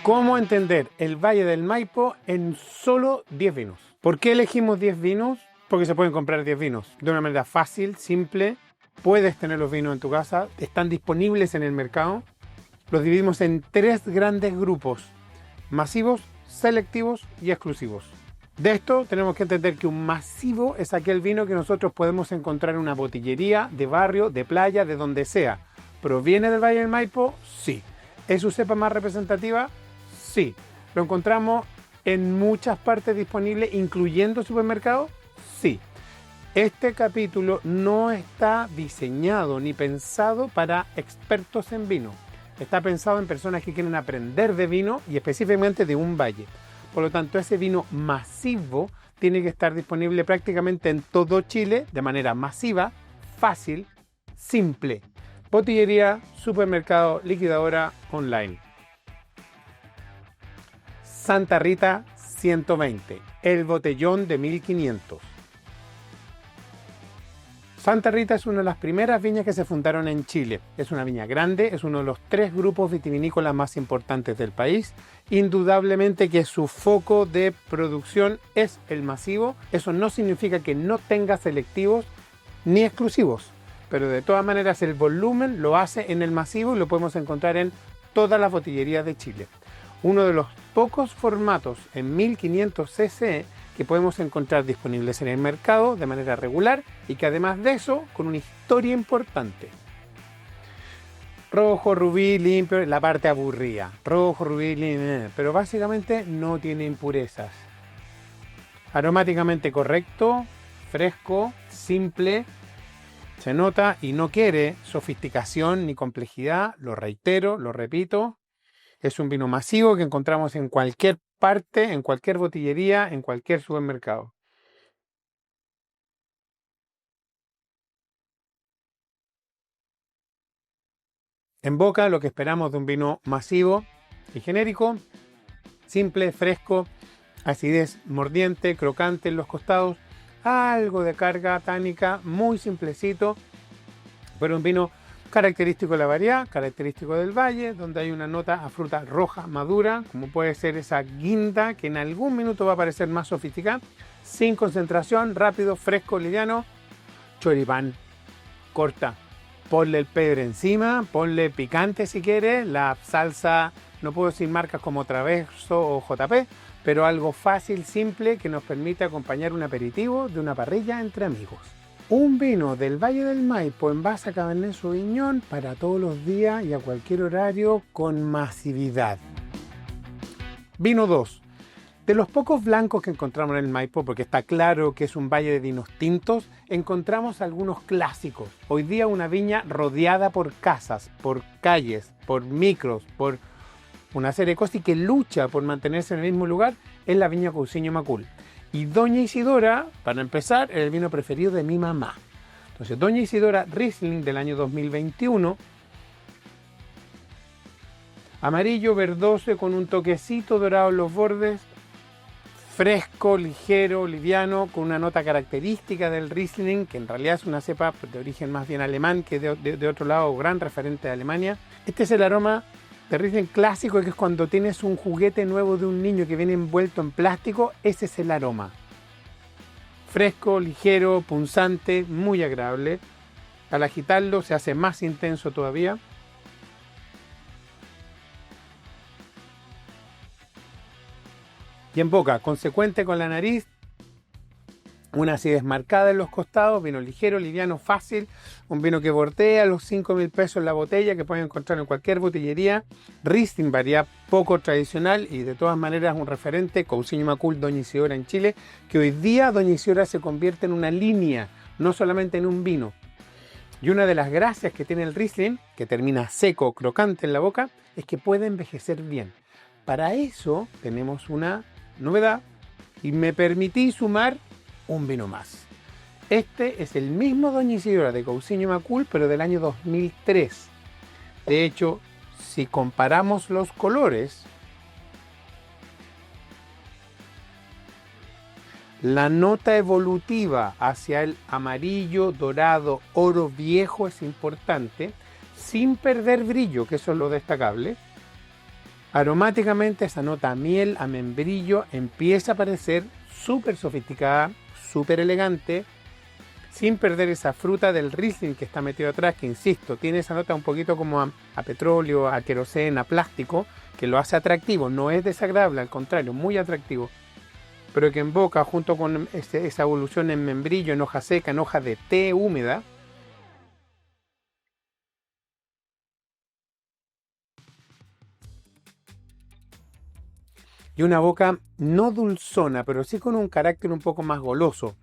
¿Cómo entender el Valle del Maipo en solo 10 vinos? ¿Por qué elegimos 10 vinos? Porque se pueden comprar 10 vinos de una manera fácil, simple. Puedes tener los vinos en tu casa, están disponibles en el mercado. Los dividimos en 3 grandes grupos: masivos, selectivos y exclusivos. De esto tenemos que entender que un masivo es aquel vino que nosotros podemos encontrar en una botillería, de barrio, de playa, de donde sea. ¿Proviene del Valle del Maipo? Sí. ¿Es su cepa más representativa? Sí. ¿Lo encontramos en muchas partes disponibles, incluyendo supermercados? Sí. Este capítulo no está diseñado ni pensado para expertos en vino. Está pensado en personas que quieren aprender de vino y específicamente de un valle. Por lo tanto, ese vino masivo tiene que estar disponible prácticamente en todo Chile de manera masiva, fácil, simple. Botillería, supermercado, liquidadora, online. Santa Rita 120, el botellón de 1500. Santa Rita es una de las primeras viñas que se fundaron en Chile. Es una viña grande, es uno de los 3 grupos vitivinícolas más importantes del país. Indudablemente que su foco de producción es el masivo. Eso no significa que no tenga selectivos ni exclusivos, pero de todas maneras el volumen lo hace en el masivo y lo podemos encontrar en todas las botillerías de Chile. Uno de los pocos formatos en 1500 cc que podemos encontrar disponibles en el mercado de manera regular y que además de eso, con una historia importante. Rojo, rubí, limpio, la parte aburrida. Rojo, rubí, limpio, pero básicamente no tiene impurezas. Aromáticamente correcto, fresco, simple, se nota y no quiere sofisticación ni complejidad, lo reitero, lo repito. Es un vino masivo que encontramos en cualquier parte, en cualquier botillería, en cualquier supermercado. En boca, lo que esperamos de un vino masivo y genérico, simple, fresco, acidez mordiente, crocante en los costados, algo de carga tánica, muy simplecito, pero un vino característico de la variedad, característico del valle, donde hay una nota a fruta roja madura, como puede ser esa guinda que en algún minuto va a parecer más sofisticada, sin concentración, rápido, fresco, liviano. Choripán, corta, ponle el pebre encima, ponle picante si quieres, la salsa, no puedo decir marcas como Traverso o JP, pero algo fácil, simple, que nos permite acompañar un aperitivo de una parrilla entre amigos. Un vino del Valle del Maipo en base a Cabernet Sauvignon para todos los días y a cualquier horario con masividad. Vino 2. De los pocos blancos que encontramos en el Maipo, porque está claro que es un valle de vinos tintos, encontramos algunos clásicos. Hoy día una viña rodeada por casas, por calles, por micros, por una serie de cosas y que lucha por mantenerse en el mismo lugar es la viña Cousiño Macul. Y Doña Isidora, para empezar, es el vino preferido de mi mamá. Entonces, Doña Isidora Riesling del año 2021, amarillo verdoso con un toquecito dorado en los bordes, fresco, ligero, liviano, con una nota característica del Riesling, que en realidad es una cepa de origen más bien alemán que de otro lado, gran referente de Alemania. Este es el aroma de Riesling clásico, que es cuando tienes un juguete nuevo de un niño que viene envuelto en plástico, ese es el aroma. Fresco, ligero, punzante, muy agradable. Al agitarlo se hace más intenso todavía. Y en boca, consecuente con la nariz, una acidez marcada en los costados, vino ligero, liviano, fácil, un vino que bordea los 5.000 pesos la botella, que pueden encontrar en cualquier botillería. Riesling, variedad poco tradicional y de todas maneras un referente, Cousiño Macul, Doña Isidora en Chile, que hoy día Doña Isidora se convierte en una línea, no solamente en un vino. Y una de las gracias que tiene el Riesling, que termina seco, crocante en la boca, es que puede envejecer bien. Para eso tenemos una novedad y me permití sumar un vino más. Este es el mismo Doña Isidora de Cousiño Macul, pero del año 2003. De hecho, si comparamos los colores, la nota evolutiva hacia el amarillo, dorado, oro viejo es importante, sin perder brillo, que eso es lo destacable. Aromáticamente esa nota a miel, a membrillo, empieza a parecer súper sofisticada, súper elegante, sin perder esa fruta del Riesling que está metido atrás, que insisto, tiene esa nota un poquito como a petróleo, a queroseno, a plástico, que lo hace atractivo, no es desagradable, al contrario, muy atractivo, pero que en boca, junto con esa evolución en membrillo, en hoja seca, en hoja de té húmeda, y una boca no dulzona, pero sí con un carácter un poco más goloso,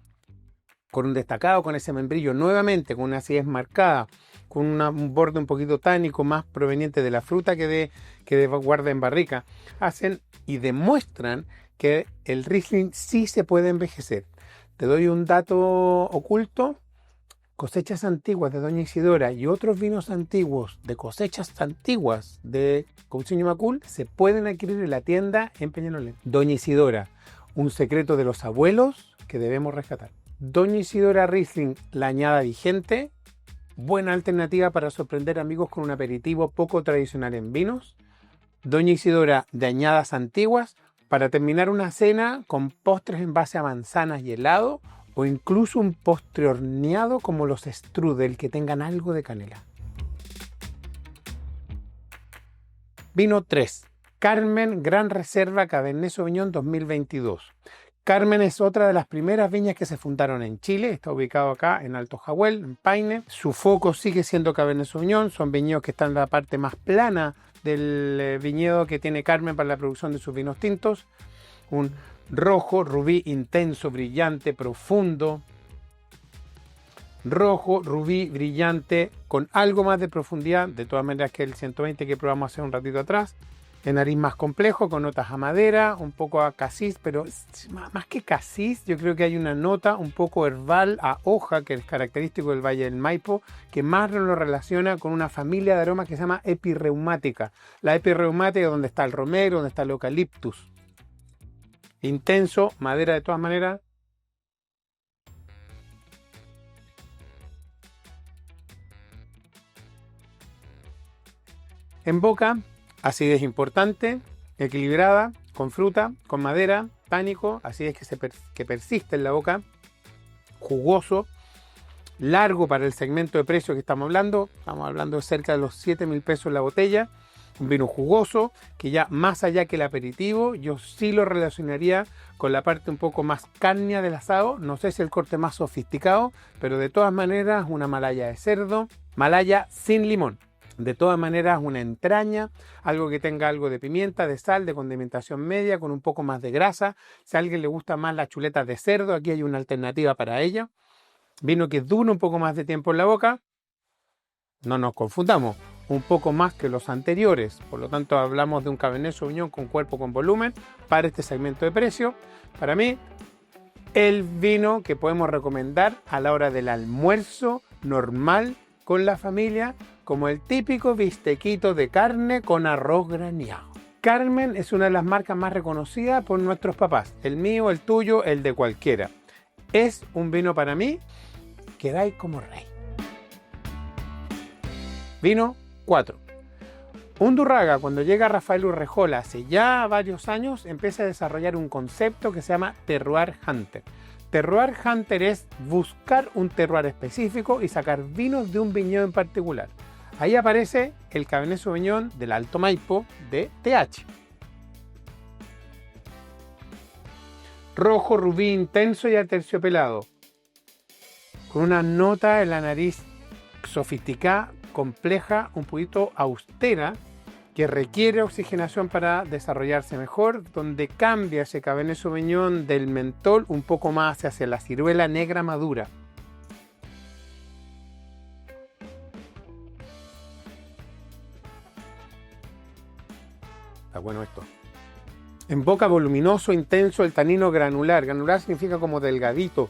con un destacado, con ese membrillo nuevamente, con una acidez marcada, con un borde un poquito tánico más proveniente de la fruta que guarda en barrica, hacen y demuestran que el Riesling sí se puede envejecer. Te doy un dato oculto: cosechas antiguas de Doña Isidora y otros vinos antiguos de cosechas antiguas de Cousiño Macul se pueden adquirir en la tienda en Peñalolén. Doña Isidora, un secreto de los abuelos que debemos rescatar. Doña Isidora Riesling, la añada vigente, buena alternativa para sorprender amigos con un aperitivo poco tradicional en vinos. Doña Isidora de añadas antiguas, para terminar una cena con postres en base a manzanas y helado, o incluso un postre horneado como los strudel que tengan algo de canela. Vino 3. Carmen Gran Reserva Cabernet Sauvignon 2022. Carmen es otra de las primeras viñas que se fundaron en Chile, está ubicado acá en Alto Jahuel, en Paine. Su foco sigue siendo Cabernet Sauvignon, son viñedos que están en la parte más plana del viñedo que tiene Carmen para la producción de sus vinos tintos. Un rojo, rubí intenso, brillante, profundo. Rojo, rubí, brillante, con algo más de profundidad, de todas maneras que el 120 que probamos hace un ratito atrás. El nariz más complejo, con notas a madera, un poco a casis, pero más que casis, yo creo que hay una nota un poco herbal a hoja, que es característico del Valle del Maipo, que más lo relaciona con una familia de aromas que se llama epirreumática. La epirreumática es donde está el romero, donde está el eucaliptus. Intenso, madera de todas maneras. En boca, acidez importante, equilibrada, con fruta, con madera, tánico, acidez que persiste en la boca, jugoso, largo para el segmento de precio que estamos hablando de cerca de los 7.000 pesos la botella. Un vino jugoso, que ya más allá que el aperitivo, yo sí lo relacionaría con la parte un poco más cárnea del asado. No sé si el corte más sofisticado, pero de todas maneras una malaya de cerdo, malaya sin limón. De todas maneras una entraña, algo que tenga algo de pimienta, de sal, de condimentación media, con un poco más de grasa. Si a alguien le gusta más las chuletas de cerdo, aquí hay una alternativa para ella. Vino que dura un poco más de tiempo en la boca. No nos confundamos, un poco más que los anteriores. Por lo tanto, hablamos de un Cabernet Sauvignon con cuerpo, con volumen, para este segmento de precio. Para mí, el vino que podemos recomendar a la hora del almuerzo normal con la familia, como el típico bistequito de carne con arroz graneado. Carmen es una de las marcas más reconocidas por nuestros papás. El mío, el tuyo, el de cualquiera. Es un vino para mí que dais como rey. Vino 4. Undurraga, cuando llega Rafael Urrejola hace ya varios años, empieza a desarrollar un concepto que se llama Terroir Hunter. Terroir Hunter es buscar un terroir específico y sacar vinos de un viñedo en particular. Ahí aparece el Cabernet Sauvignon del Alto Maipo de TH. Rojo, rubí intenso y aterciopelado, con una nota en la nariz sofisticada, compleja, un poquito austera, que requiere oxigenación para desarrollarse mejor, donde cambia ese Cabernet Sauvignon del mentol un poco más hacia la ciruela negra madura. Está bueno esto. En boca, voluminoso, intenso, el tanino granular. Granular significa como delgadito,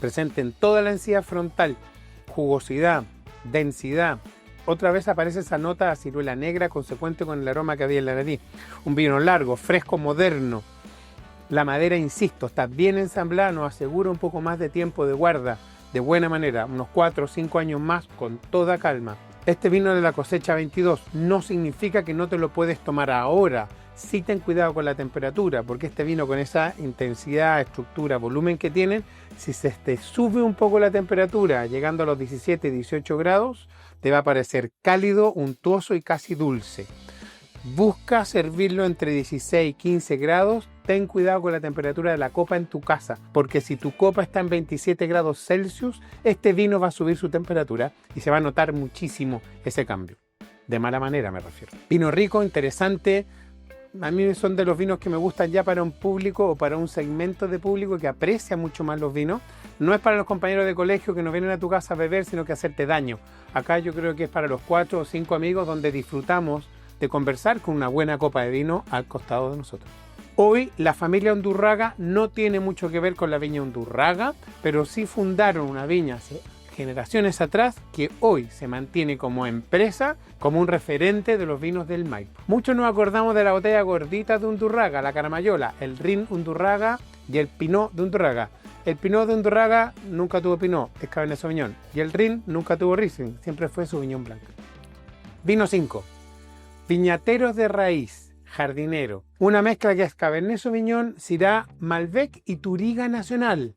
presente en toda la encía frontal, jugosidad, densidad. Otra vez aparece esa nota a ciruela negra consecuente con el aroma que había en la nariz. Un vino largo, fresco, moderno. La madera, insisto, está bien ensamblada, nos asegura un poco más de tiempo de guarda, de buena manera, unos 4 o 5 años más con toda calma. Este vino de la cosecha 22 no significa que no te lo puedes tomar ahora. Sí ten cuidado con la temperatura, porque este vino con esa intensidad, estructura, volumen que tienen, si se te sube un poco la temperatura, llegando a los 17, 18 grados, te va a parecer cálido, untuoso y casi dulce. Busca servirlo entre 16 y 15 grados. Ten cuidado con la temperatura de la copa en tu casa, porque si tu copa está en 27 grados Celsius, este vino va a subir su temperatura y se va a notar muchísimo ese cambio. De mala manera me refiero. Vino rico, interesante. A mí son de los vinos que me gustan ya para un público o para un segmento de público que aprecia mucho más los vinos. No es para los compañeros de colegio que no vienen a tu casa a beber, sino que a hacerte daño. Acá yo creo que es para los 4 o 5 amigos donde disfrutamos de conversar con una buena copa de vino al costado de nosotros. Hoy la familia Undurraga no tiene mucho que ver con la viña Undurraga, pero sí fundaron una viña hace generaciones atrás que hoy se mantiene como empresa, como un referente de los vinos del Maipo. Muchos nos acordamos de la botella gordita de Undurraga, la Caramayola, el Rin Undurraga y el Pinot de Undurraga. El Pinot de Undurraga nunca tuvo Pinot, es Cabernet Sauvignon, y el Rin nunca tuvo Riesling, siempre fue Sauvignon Blanc. Vino 5. Viñateros de raíz. Jardinero. Una mezcla que es Cabernet Sauvignon, Syrah, Malbec y Touriga Nacional.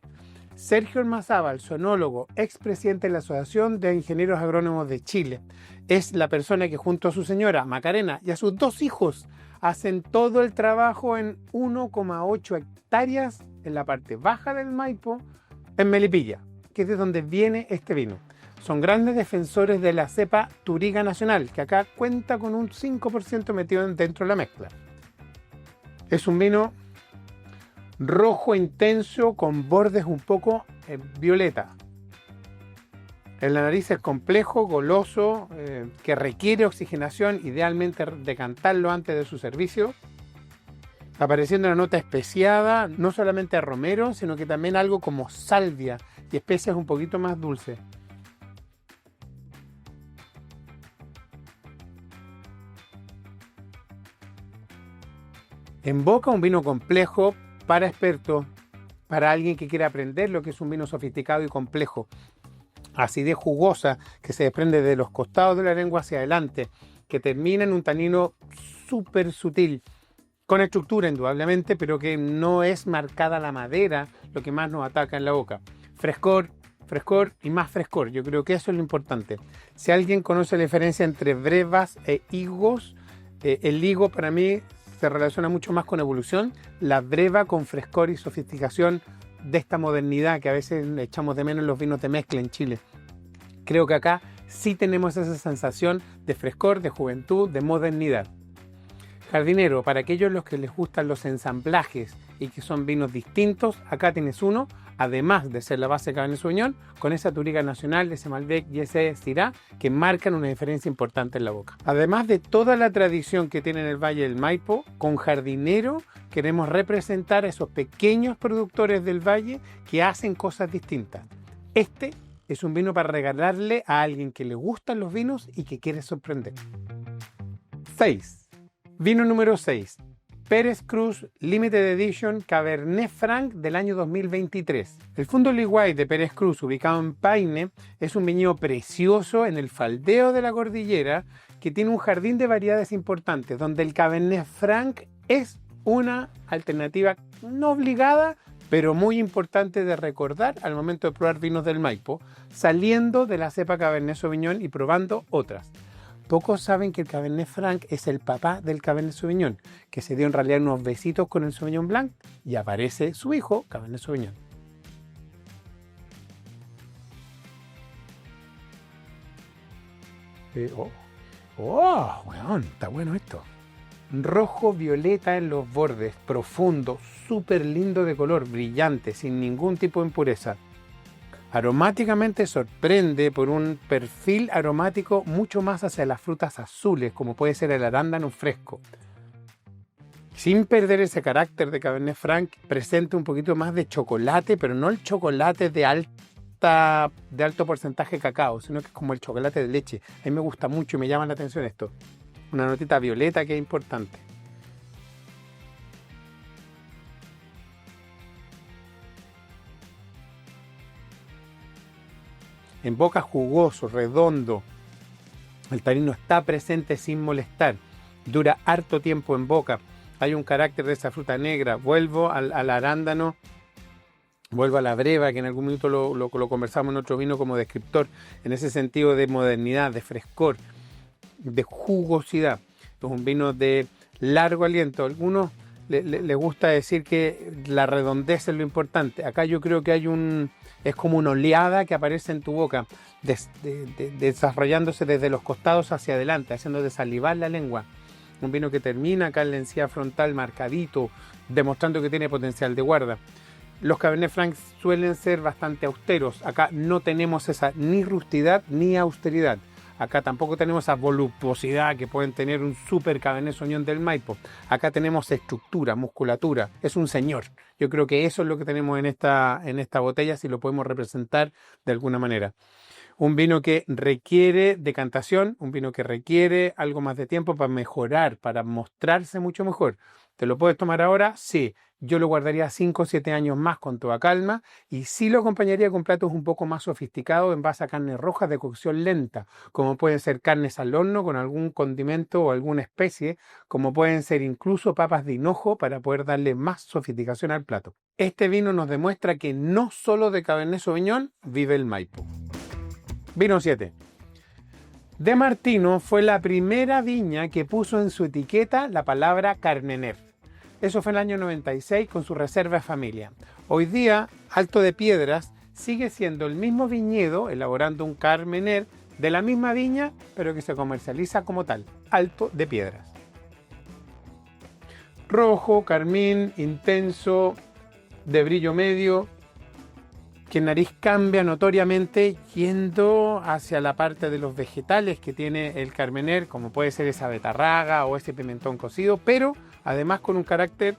Sergio Ormazábal, sonólogo, expresidente de la Asociación de Ingenieros Agrónomos de Chile, es la persona que junto a su señora Macarena y a sus 2 hijos hacen todo el trabajo en 1,8 hectáreas en la parte baja del Maipo, en Melipilla, que es de donde viene este vino. Son grandes defensores de la cepa Touriga Nacional, que acá cuenta con un 5% metido dentro de la mezcla. Es un vino rojo intenso con bordes un poco violeta. En la nariz es complejo, goloso, que requiere oxigenación, idealmente decantarlo antes de su servicio. Apareciendo una nota especiada, no solamente a romero, sino que también algo como salvia y especias un poquito más dulces. En boca un vino complejo para expertos, para alguien que quiere aprender lo que es un vino sofisticado y complejo. Acidez jugosa que se desprende de los costados de la lengua hacia adelante, que termina en un tanino súper sutil, con estructura indudablemente, pero que no es marcada la madera lo que más nos ataca en la boca. Frescor y más frescor, yo creo que eso es lo importante. Si alguien conoce la diferencia entre brevas e higos, el higo para mí se relaciona mucho más con evolución, la breva con frescor y sofisticación de esta modernidad que a veces echamos de menos en los vinos de mezcla en Chile. Creo que acá sí tenemos esa sensación de frescor, de juventud, de modernidad. Jardinero, para aquellos los que les gustan los ensamblajes y que son vinos distintos, acá tienes uno, además de ser la base Cabernet Sauvignon, con esa Touriga Nacional, ese Malbec y ese Syrah, que marcan una diferencia importante en la boca. Además de toda la tradición que tiene en el Valle del Maipo, con Jardinero queremos representar a esos pequeños productores del Valle que hacen cosas distintas. Este es un vino para regalarle a alguien que le gustan los vinos y que quiere sorprender. 6. Vino número 6. Pérez Cruz Limited Edition Cabernet Franc del año 2023. El Fondo Liguay de Pérez Cruz, ubicado en Paine, es un viñedo precioso en el faldeo de la cordillera que tiene un jardín de variedades importantes, donde el Cabernet Franc es una alternativa no obligada, pero muy importante de recordar al momento de probar vinos del Maipo, saliendo de la cepa Cabernet Sauvignon y probando otras. Pocos saben que el Cabernet Franc es el papá del Cabernet Sauvignon, que se dio en realidad unos besitos con el Sauvignon Blanc y aparece su hijo, Cabernet Sauvignon. Weón, está bueno esto. Rojo violeta en los bordes, profundo, súper lindo de color, brillante, sin ningún tipo de impureza. Aromáticamente sorprende por un perfil aromático mucho más hacia las frutas azules, como puede ser el arándano fresco. Sin perder ese carácter de Cabernet Franc, presenta un poquito más de chocolate, pero no el chocolate de alto porcentaje de cacao, sino que es como el chocolate de leche. A mí me gusta mucho y me llama la atención esto. Una notita violeta que es importante. En boca jugoso, redondo, El tanino está presente sin molestar, dura harto tiempo en boca, hay un carácter de esa fruta negra. Vuelvo al arándano, vuelvo a la breva, que en algún minuto lo conversamos en otro vino como descriptor, en ese sentido de modernidad, de frescor, de jugosidad. Es un vino de largo aliento. A algunos les gusta decir que la redondez es lo importante. Acá yo creo que es como una oleada que aparece en tu boca, desarrollándose desde los costados hacia adelante, haciendo desalivar la lengua. Un vino que termina acá en la encía frontal marcadito, demostrando que tiene potencial de guarda. Los Cabernet Franc suelen ser bastante austeros. Acá no tenemos esa ni rustidad ni austeridad. Acá tampoco tenemos esa voluptuosidad que pueden tener un super Cabernet Sauvignon del Maipo. Acá tenemos estructura, musculatura. Es un señor. Yo creo que eso es lo que tenemos en esta botella, si lo podemos representar de alguna manera. Un vino que requiere decantación, un vino que requiere algo más de tiempo para mejorar, para mostrarse mucho mejor. ¿Te lo puedes tomar ahora? Sí. Yo lo guardaría 5 o 7 años más con toda calma y sí lo acompañaría con platos un poco más sofisticados en base a carnes rojas de cocción lenta, como pueden ser carnes al horno con algún condimento o alguna especie, como pueden ser incluso papas de hinojo para poder darle más sofisticación al plato. Este vino nos demuestra que no solo de Cabernet Sauvignon vive el Maipo. Vino 7. De Martino fue la primera viña que puso en su etiqueta la palabra Carmener. Eso fue en el año 96 con su reserva de familia. Hoy día, Alto de Piedras sigue siendo el mismo viñedo elaborando un Carmener de la misma viña, pero que se comercializa como tal, Alto de Piedras. Rojo, carmín, intenso, de brillo medio, que en nariz cambia notoriamente yendo hacia la parte de los vegetales que tiene el Carmener, como puede ser esa betarraga o ese pimentón cocido, pero además con un carácter,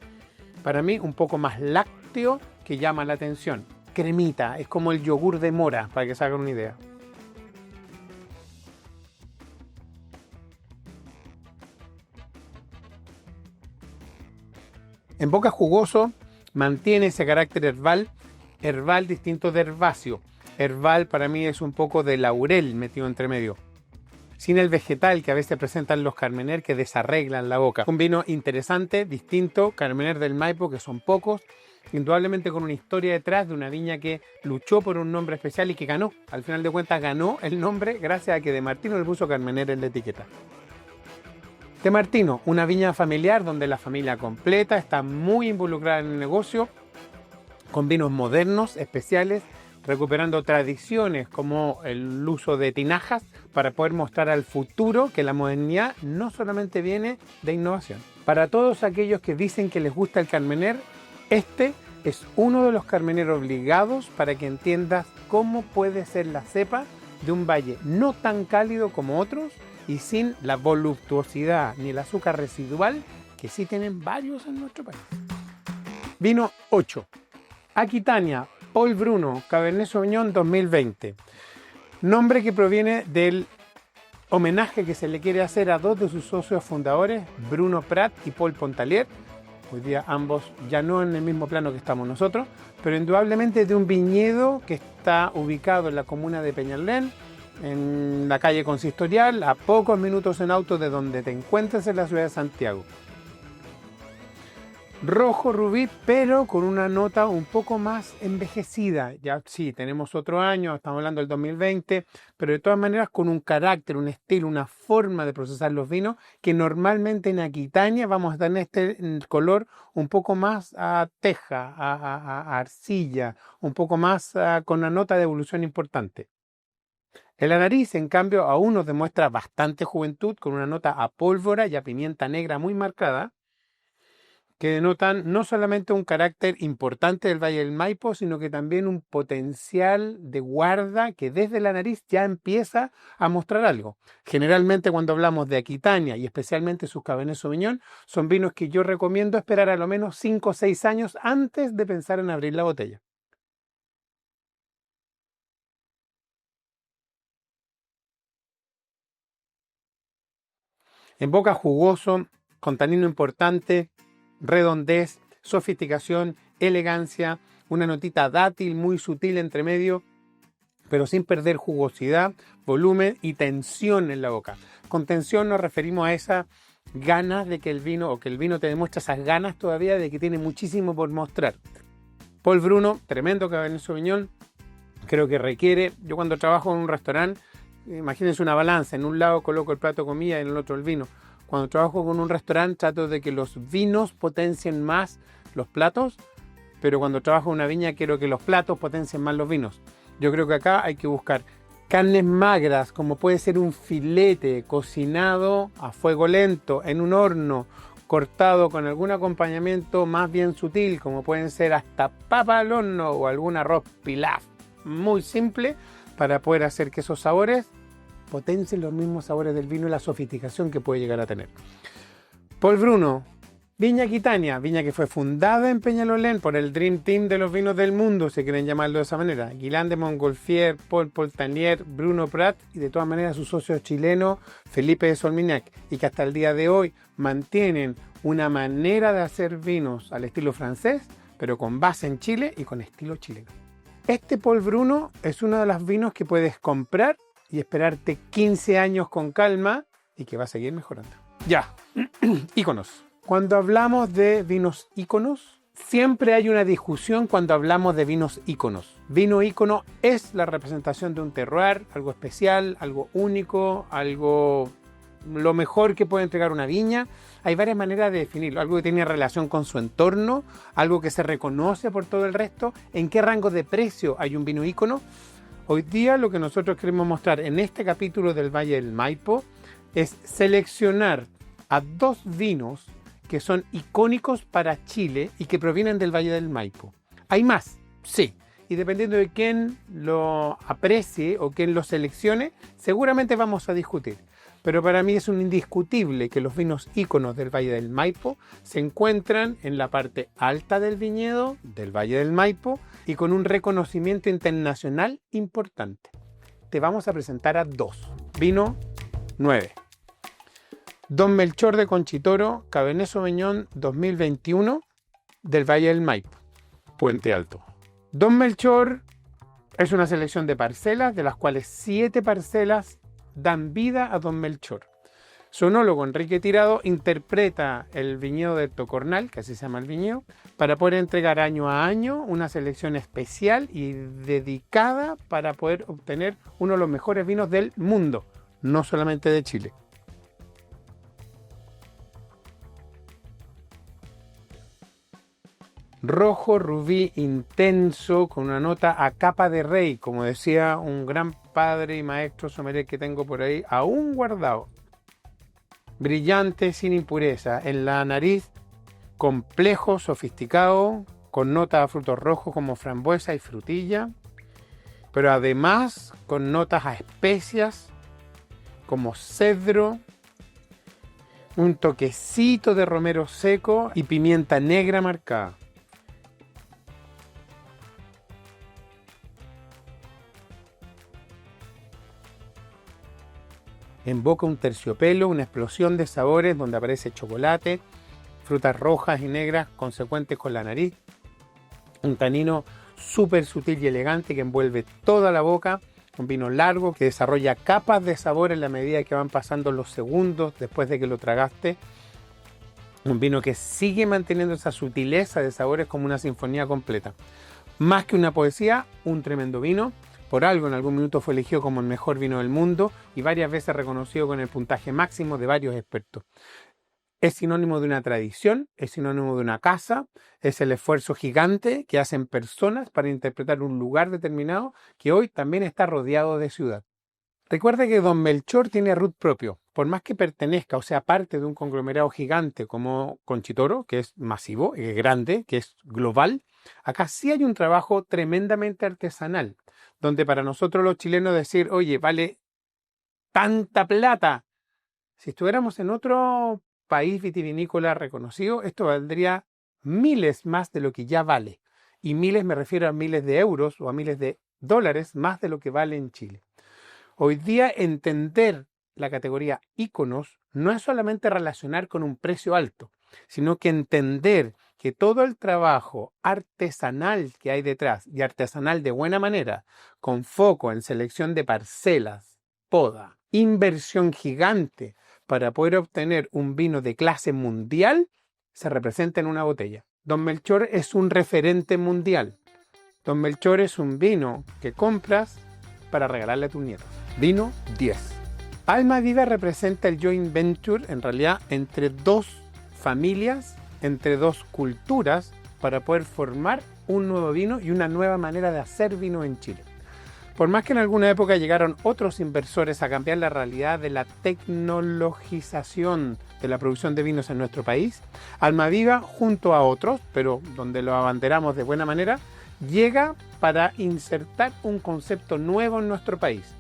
para mí, un poco más lácteo que llama la atención. Cremita, es como el yogur de mora, para que se hagan una idea. En boca jugoso, mantiene ese carácter herbal distinto de herbáceo. Herbal para mí es un poco de laurel metido entre medio, sin el vegetal que a veces presentan los Carmener que desarreglan la boca. Un vino interesante, distinto, Carmener del Maipo, que son pocos, indudablemente con una historia detrás de una viña que luchó por un nombre especial y que ganó. Al final de cuentas ganó el nombre gracias a que De Martino le puso Carmener en la etiqueta. De Martino, una viña familiar donde la familia completa está muy involucrada en el negocio, con vinos modernos, especiales, recuperando tradiciones como el uso de tinajas para poder mostrar al futuro que la modernidad no solamente viene de innovación. Para todos aquellos que dicen que les gusta el Carmener, este es uno de los Carmener obligados para que entiendas cómo puede ser la cepa de un valle no tan cálido como otros y sin la voluptuosidad ni el azúcar residual que sí tienen varios en nuestro país. Vino 8. Aquitania, Paul Bruno, Cabernet Sauvignon 2020. Nombre que proviene del homenaje que se le quiere hacer a dos de sus socios fundadores, Bruno Prat y Paul Pontalier. Hoy día ambos ya no en el mismo plano que estamos nosotros, pero indudablemente de un viñedo que está ubicado en la comuna de Peñalolén, en la calle Consistorial, a pocos minutos en auto de donde te encuentres en la ciudad de Santiago. Rojo rubí, pero con una nota un poco más envejecida. Ya sí, tenemos otro año, estamos hablando del 2020, pero de todas maneras con un carácter, un estilo, una forma de procesar los vinos que normalmente en Aquitania vamos a tener este color un poco más a teja, a arcilla, un poco más con una nota de evolución importante. En la nariz, en cambio, aún nos demuestra bastante juventud, con una nota a pólvora y a pimienta negra muy marcada, que denotan no solamente un carácter importante del Valle del Maipo, sino que también un potencial de guarda que desde la nariz ya empieza a mostrar algo. Generalmente cuando hablamos de Aquitania y especialmente sus Cabernet Sauvignon, son vinos que yo recomiendo esperar a lo menos 5 o 6 años antes de pensar en abrir la botella. En boca jugoso, con tanino importante, redondez, sofisticación, elegancia, una notita dátil muy sutil entre medio, pero sin perder jugosidad, volumen y tensión en la boca. Con tensión nos referimos a esas ganas de que el vino, o que el vino te demuestra esas ganas todavía de que tiene muchísimo por mostrar. Paul Bruno, tremendo Cabernet Sauvignon, creo que requiere, yo cuando trabajo en un restaurante, imagínense una balanza, en un lado coloco el plato de comida y en el otro el vino. Cuando trabajo con un restaurante trato de que los vinos potencien más los platos, pero cuando trabajo en una viña quiero que los platos potencien más los vinos. Yo creo que acá hay que buscar carnes magras, como puede ser un filete cocinado a fuego lento, en un horno, cortado con algún acompañamiento más bien sutil, como pueden ser hasta papa al horno o algún arroz pilaf. Muy simple para poder hacer que esos sabores potencien los mismos sabores del vino y la sofisticación que puede llegar a tener. Paul Bruno, Viña Aquitania, viña que fue fundada en Peñalolén por el Dream Team de los vinos del mundo, si quieren llamarlo de esa manera. Guillain de Montgolfier, Paul Poltanier, Bruno Prat y de todas maneras su socio chileno Felipe de Solminac, y que hasta el día de hoy mantienen una manera de hacer vinos al estilo francés, pero con base en Chile y con estilo chileno. Este Paul Bruno es uno de los vinos que puedes comprar y esperarte 15 años con calma y que va a seguir mejorando. Ya, íconos. Cuando hablamos de vinos íconos, siempre hay una discusión cuando hablamos de vinos íconos. Vino ícono es la representación de un terroir, algo especial, algo único, algo lo mejor que puede entregar una viña. Hay varias maneras de definirlo, algo que tiene relación con su entorno, algo que se reconoce por todo el resto. ¿En qué rango de precio hay un vino ícono? Hoy día lo que nosotros queremos mostrar en este capítulo del Valle del Maipo es seleccionar a dos vinos que son icónicos para Chile y que provienen del Valle del Maipo. ¿Hay más? Sí. Y dependiendo de quién lo aprecie o quién lo seleccione, seguramente vamos a discutir. Pero para mí es un indiscutible que los vinos íconos del Valle del Maipo se encuentran en la parte alta del viñedo del Valle del Maipo y con un reconocimiento internacional importante. Te vamos a presentar a dos. Vino 9. Don Melchor de Conchitoro, Cabernet Sauvignon 2021 del Valle del Maipo, Puente Alto. Don Melchor es una selección de parcelas, de las cuales 7 parcelas dan vida a Don Melchor. Su enólogo Enrique Tirado interpreta el viñedo del Tocornal, que así se llama el viñedo, para poder entregar año a año una selección especial y dedicada para poder obtener uno de los mejores vinos del mundo, no solamente de Chile. Rojo rubí intenso con una nota a capa de rey, como decía un gran padre y maestro sommelier que tengo por ahí, aún guardado. Brillante, sin impureza, en la nariz complejo, sofisticado, con nota a frutos rojos como frambuesa y frutilla, pero además con notas a especias como cedro, un toquecito de romero seco y pimienta negra marcada. En boca un terciopelo, una explosión de sabores donde aparece chocolate, frutas rojas y negras consecuentes con la nariz, un tanino súper sutil y elegante que envuelve toda la boca, un vino largo que desarrolla capas de sabor en la medida que van pasando los segundos después de que lo tragaste, un vino que sigue manteniendo esa sutileza de sabores como una sinfonía completa. Más que una poesía, un tremendo vino. Por algo en algún minuto fue elegido como el mejor vino del mundo y varias veces reconocido con el puntaje máximo de varios expertos. Es sinónimo de una tradición, es sinónimo de una casa, es el esfuerzo gigante que hacen personas para interpretar un lugar determinado que hoy también está rodeado de ciudad. Recuerda que Don Melchor tiene root propio. Por más que pertenezca o sea parte de un conglomerado gigante como Conchitoro, que es masivo, que es grande, que es global, acá sí hay un trabajo tremendamente artesanal, donde para nosotros los chilenos decir, oye, vale tanta plata. Si estuviéramos en otro país vitivinícola reconocido, esto valdría miles más de lo que ya vale. Y miles me refiero a miles de euros o a miles de dólares más de lo que vale en Chile. Hoy día entender la categoría íconos no es solamente relacionar con un precio alto, sino que entender que todo el trabajo artesanal que hay detrás, y artesanal de buena manera, con foco en selección de parcelas, poda, inversión gigante para poder obtener un vino de clase mundial, se representa en una botella. Don Melchor es un referente mundial. Don Melchor es un vino que compras para regalarle a tus nietos. Vino 10. Almaviva representa el joint venture, en realidad, entre dos familias, entre dos culturas, para poder formar un nuevo vino y una nueva manera de hacer vino en Chile. Por más que en alguna época llegaron otros inversores a cambiar la realidad de la tecnologización de la producción de vinos en nuestro país, Almaviva, junto a otros, pero donde lo abanderamos de buena manera, llega para insertar un concepto nuevo en nuestro país: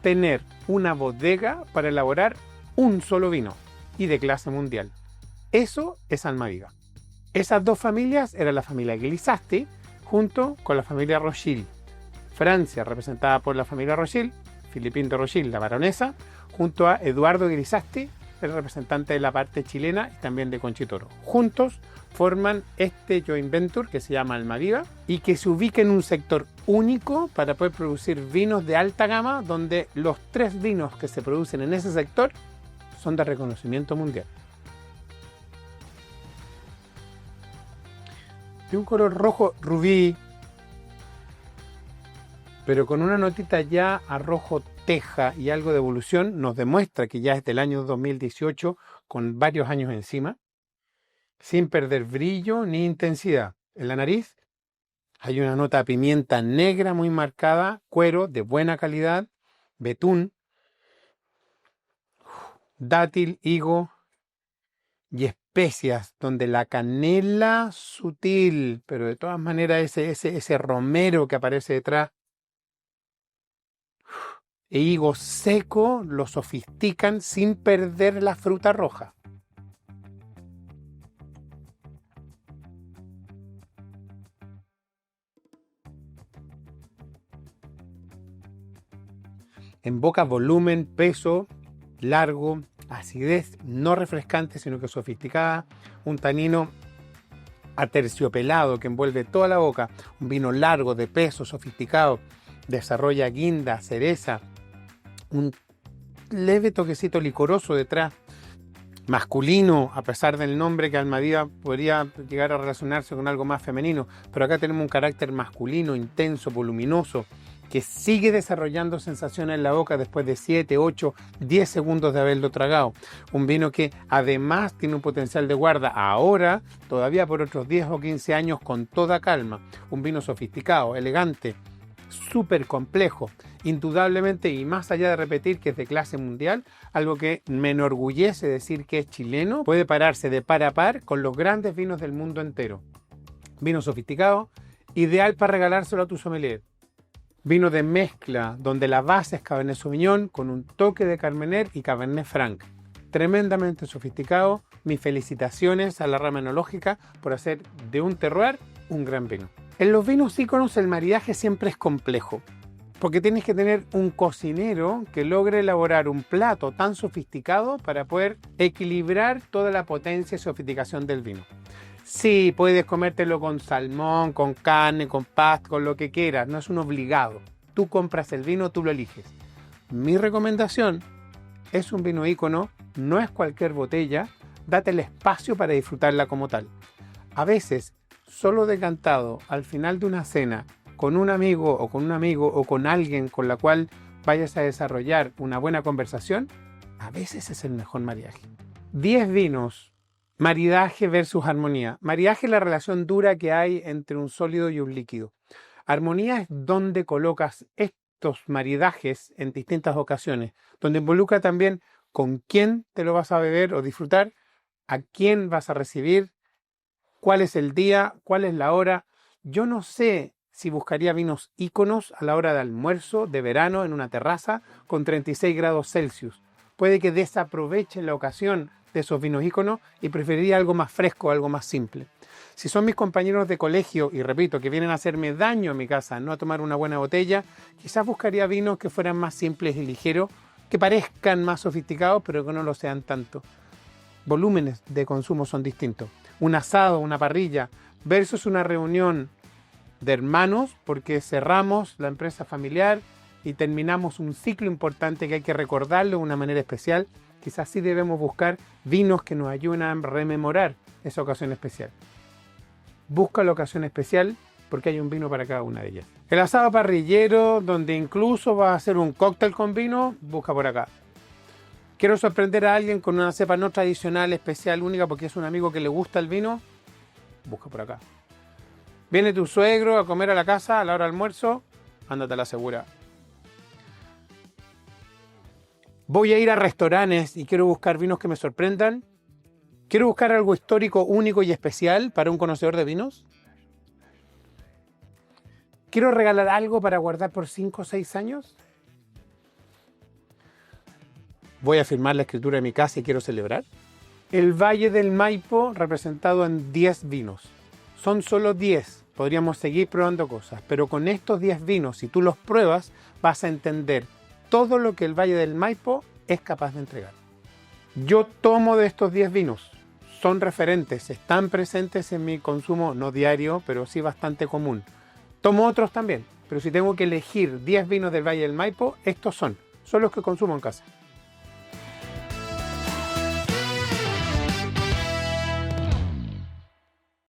tener una bodega para elaborar un solo vino y de clase mundial. Eso es Almaviva. Esas dos familias eran la familia Glisasti junto con la familia Rothschild. Francia, representada por la familia Rothschild, Philippine de Rothschild, la baronesa, junto a Eduardo Glisasti, el representante de la parte chilena y también de Conchitoro. Juntos forman este joint venture que se llama Almaviva y que se ubica en un sector único para poder producir vinos de alta gama, donde los 3 vinos que se producen en ese sector son de reconocimiento mundial. De un color rojo rubí, pero con una notita ya a rojo teja y algo de evolución, nos demuestra que ya es del año 2018, con varios años encima, sin perder brillo ni intensidad. En la nariz hay una nota de pimienta negra muy marcada, cuero de buena calidad, betún, dátil, higo y especias, donde la canela sutil, pero de todas maneras ese romero que aparece detrás, e higo seco lo sofistican sin perder la fruta roja. En boca, volumen, peso, largo, acidez no refrescante sino que sofisticada, un tanino aterciopelado que envuelve toda la boca, un vino largo, de peso, sofisticado, desarrolla guinda, cereza, un leve toquecito licoroso detrás, masculino, a pesar del nombre que Almaviva podría llegar a relacionarse con algo más femenino, pero acá tenemos un carácter masculino, intenso, voluminoso, que sigue desarrollando sensaciones en la boca después de 7, 8, 10 segundos de haberlo tragado. Un vino que además tiene un potencial de guarda ahora, todavía por otros 10 o 15 años con toda calma. Un vino sofisticado, elegante, súper complejo, indudablemente, y más allá de repetir que es de clase mundial, algo que me enorgullece decir que es chileno, puede pararse de par a par con los grandes vinos del mundo entero. Vino sofisticado, ideal para regalárselo a tu sommelier. Vino de mezcla, donde la base es Cabernet Sauvignon con un toque de Carmener y Cabernet Franc. Tremendamente sofisticado. Mis felicitaciones a la rama enológica por hacer de un terroir un gran vino. En los vinos íconos el maridaje siempre es complejo, porque tienes que tener un cocinero que logre elaborar un plato tan sofisticado para poder equilibrar toda la potencia y sofisticación del vino. Sí, puedes comértelo con salmón, con carne, con pasta, con lo que quieras, no es un obligado. Tú compras el vino, tú lo eliges. Mi recomendación es un vino ícono, no es cualquier botella, date el espacio para disfrutarla como tal. A veces, solo decantado al final de una cena, con un amigo o con alguien con la cual vayas a desarrollar una buena conversación, a veces es el mejor maridaje. 10 vinos. Maridaje versus armonía. Maridaje es la relación dura que hay entre un sólido y un líquido. Armonía es donde colocas estos maridajes en distintas ocasiones, donde involucra también con quién te lo vas a beber o disfrutar, a quién vas a recibir, cuál es el día, cuál es la hora. Yo no sé si buscaría vinos íconos a la hora de almuerzo, de verano, en una terraza con 36 grados Celsius. Puede que desaproveche la ocasión de esos vinos íconos y preferiría algo más fresco, algo más simple. Si son mis compañeros de colegio, y repito, que vienen a hacerme daño a mi casa, no a tomar una buena botella, quizás buscaría vinos que fueran más simples y ligeros, que parezcan más sofisticados, pero que no lo sean tanto. Volúmenes de consumo son distintos. un asado, una parrilla, versus una reunión de hermanos, porque cerramos la empresa familiar y terminamos un ciclo importante que hay que recordarlo de una manera especial. Quizás sí debemos buscar vinos que nos ayuden a rememorar esa ocasión especial. Busca la ocasión especial porque hay un vino para cada una de ellas. El asado parrillero, donde incluso va a hacer un cóctel con vino, busca por acá. Quiero sorprender a alguien con una cepa no tradicional, especial, única, porque es un amigo que le gusta el vino, busca por acá. Viene tu suegro a comer a la casa a la hora del almuerzo, ándate a la segura. Voy a ir a restaurantes y quiero buscar vinos que me sorprendan. Quiero buscar algo histórico, único y especial para un conocedor de vinos. Quiero regalar algo para guardar por 5 o 6 años. Voy a firmar la escritura de mi casa y quiero celebrar. El Valle del Maipo representado en 10 vinos. Son solo 10. Podríamos seguir probando cosas, pero con estos 10 vinos, si tú los pruebas, vas a entender todo lo que el Valle del Maipo es capaz de entregar. Yo tomo de estos 10 vinos. Son referentes, están presentes en mi consumo, no diario, pero sí bastante común. Tomo otros también, pero si tengo que elegir 10 vinos del Valle del Maipo, estos son los que consumo en casa.